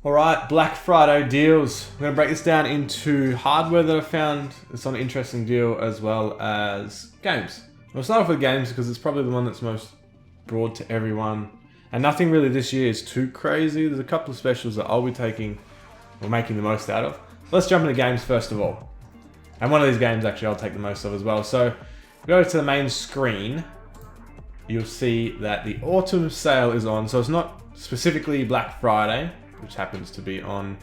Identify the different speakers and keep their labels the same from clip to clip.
Speaker 1: Alright, Black Friday deals. We're going to break this down into hardware that I found. It's on an interesting deal as well as games. We'll start off with games because it's probably the one that's most broad to everyone. And nothing really this year is too crazy. There's a couple of specials that I'll be taking or making the most out of. Let's jump into games first of all. And one of these games actually I'll take the most of as well. So if we go to the main screen, you'll see that the autumn sale is on. So it's not specifically Black Friday, which happens to be on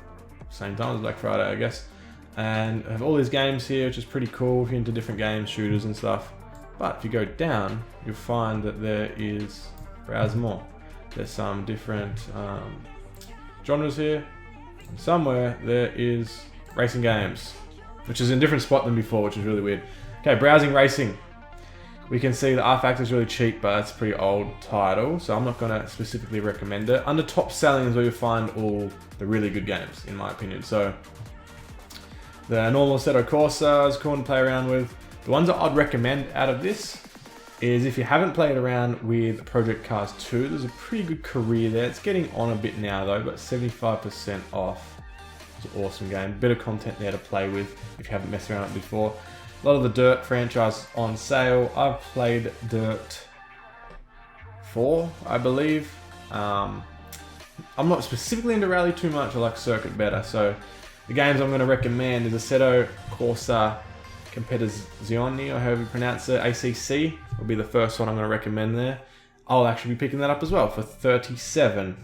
Speaker 1: the same time as Black Friday, I guess. And I have all these games here, which is pretty cool if you're into different games, shooters and stuff. But if you go down, you'll find that there is, browse more. There's some different genres here. And somewhere there is racing games, which is in a different spot than before, which is really weird. Okay, browsing racing. We can see the R Factor is really cheap, but it's a pretty old title, so I'm not going to specifically recommend it. Under top selling is where you'll find all the really good games, in my opinion. So the normal Assetto Corsa is cool to play around with. The ones that I'd recommend out of this is if you haven't played around with Project Cars 2, there's a pretty good career there. It's getting on a bit now though, but 75% off. It's an awesome game. Bit of content there to play with if you haven't messed around with it before. A lot of the Dirt franchise on sale. I've played Dirt 4, I believe. I'm not specifically into rally too much. I like circuit better. So the games I'm going to recommend is Assetto Corsa Competizione, or however you pronounce it. ACC will be the first one I'm going to recommend there. I'll actually be picking that up as well for $37.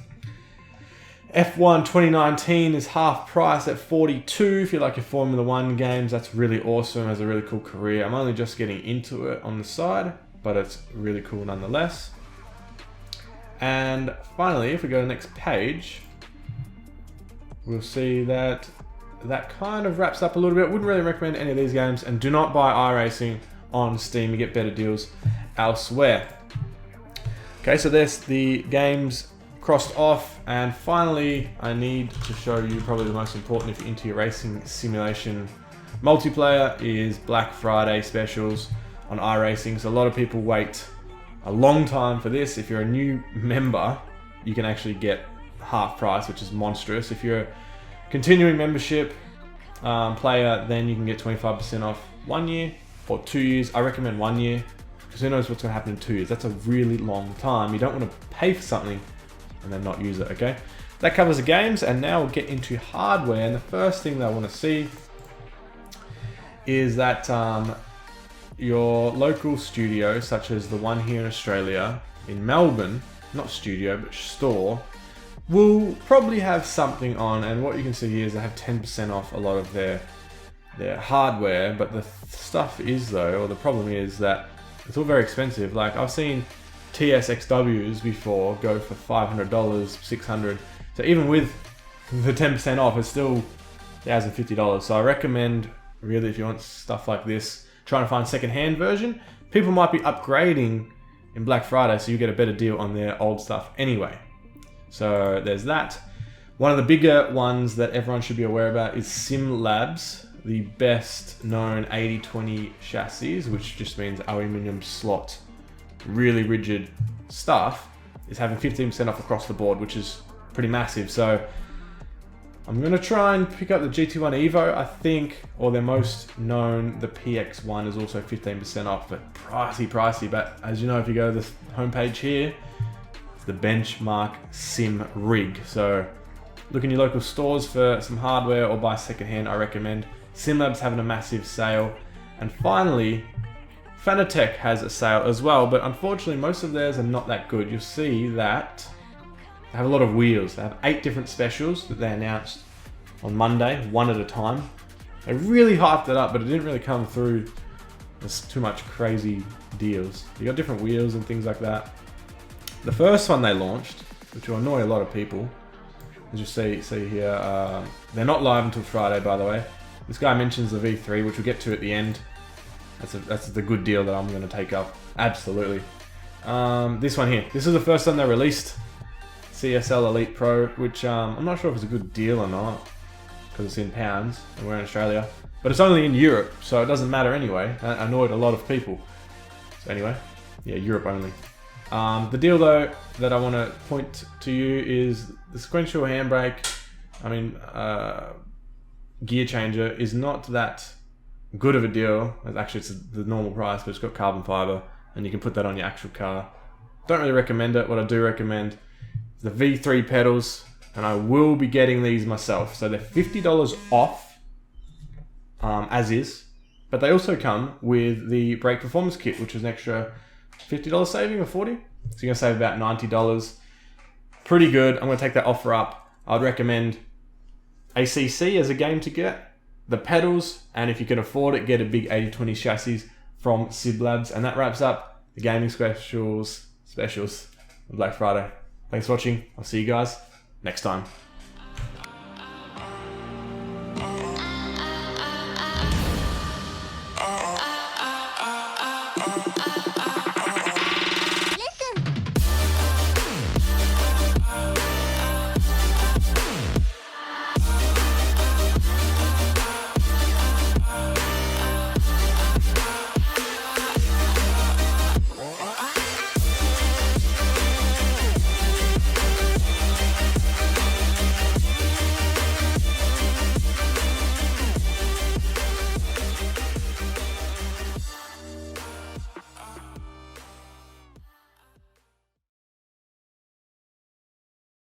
Speaker 1: F1 2019 is half price at $42. If you like your Formula 1 games, that's really awesome. It has a really cool career. I'm only just getting into it on the side, but it's really cool nonetheless. And finally, if we go to the next page, we'll see that that kind of wraps up a little bit. Wouldn't really recommend any of these games, and do not buy iRacing on Steam. You get better deals elsewhere. Okay, so there's the games crossed off, and finally I need to show you probably the most important if you're into your racing simulation multiplayer is Black Friday specials on iRacing. So a lot of people wait a long time for this. If you're a new member, you can actually get half price, which is monstrous. If you're a continuing membership player, then you can get 25% off 1 year or 2 years. I recommend 1 year because who knows what's going to happen in 2 years. That's a really long time. You don't want to pay for something and then not use it, okay? That covers the games, and now we'll get into hardware. And the first thing that I want to see is that your local studio, such as the one here in Australia, in Melbourne, not studio, but store, will probably have something on. And what you can see here is they have 10% off a lot of their hardware, but the stuff is though, or the problem is that it's all very expensive. Like I've seen TSXWs before go for $500, $600. So even with the 10% off, it's still $1,050. So I recommend, really, if you want stuff like this, trying to find second-hand version. People might be upgrading in Black Friday, so you get a better deal on their old stuff anyway. So there's that. One of the bigger ones that everyone should be aware about is Sim Labs, the best known 80/20 chassis, which just means aluminum slot, really rigid stuff, is having 15% off across the board, which is pretty massive. So I'm going to try and pick up the GT1 Evo, I think, or their most known, the PX1 is also 15% off, but pricey. But as you know, if you go to this homepage here, it's the Benchmark Sim Rig. So look in your local stores for some hardware or buy secondhand, I recommend. Sim Labs having a massive sale. And finally, Fanatec has a sale as well, but unfortunately most of theirs are not that good. You'll see that they have a lot of wheels. They have 8 different specials that they announced on Monday, one at a time. They really hyped it up, but it didn't really come through as too much crazy deals. You got different wheels and things like that. The first one they launched, which will annoy a lot of people, as you see here, they're not live until Friday, by the way. This guy mentions the V3, which we'll get to at the end. That's the good deal that I'm going to take up. Absolutely. This one here. This is the first one they released. CSL Elite Pro, which I'm not sure if it's a good deal or not, because it's in pounds and we're in Australia. But it's only in Europe, so it doesn't matter anyway. That annoyed a lot of people. So anyway, yeah, Europe only. The deal though that I want to point to you is the sequential handbrake I mean, gear changer is not that good of a deal. Actually, it's the normal price, but it's got carbon fiber, and you can put that on your actual car. Don't really recommend it. What I do recommend is the V3 pedals, and I will be getting these myself. So they're $50 off, as is, but they also come with the brake performance kit, which is an extra $50 saving or $40. So you're gonna save about $90. Pretty good. I'm gonna take that offer up. I'd recommend ACC as a game to get, the pedals, and if you can afford it, get a big 80/20 chassis from Sim Labs. And that wraps up the gaming specials on Black Friday. Thanks for watching. I'll see you guys next time.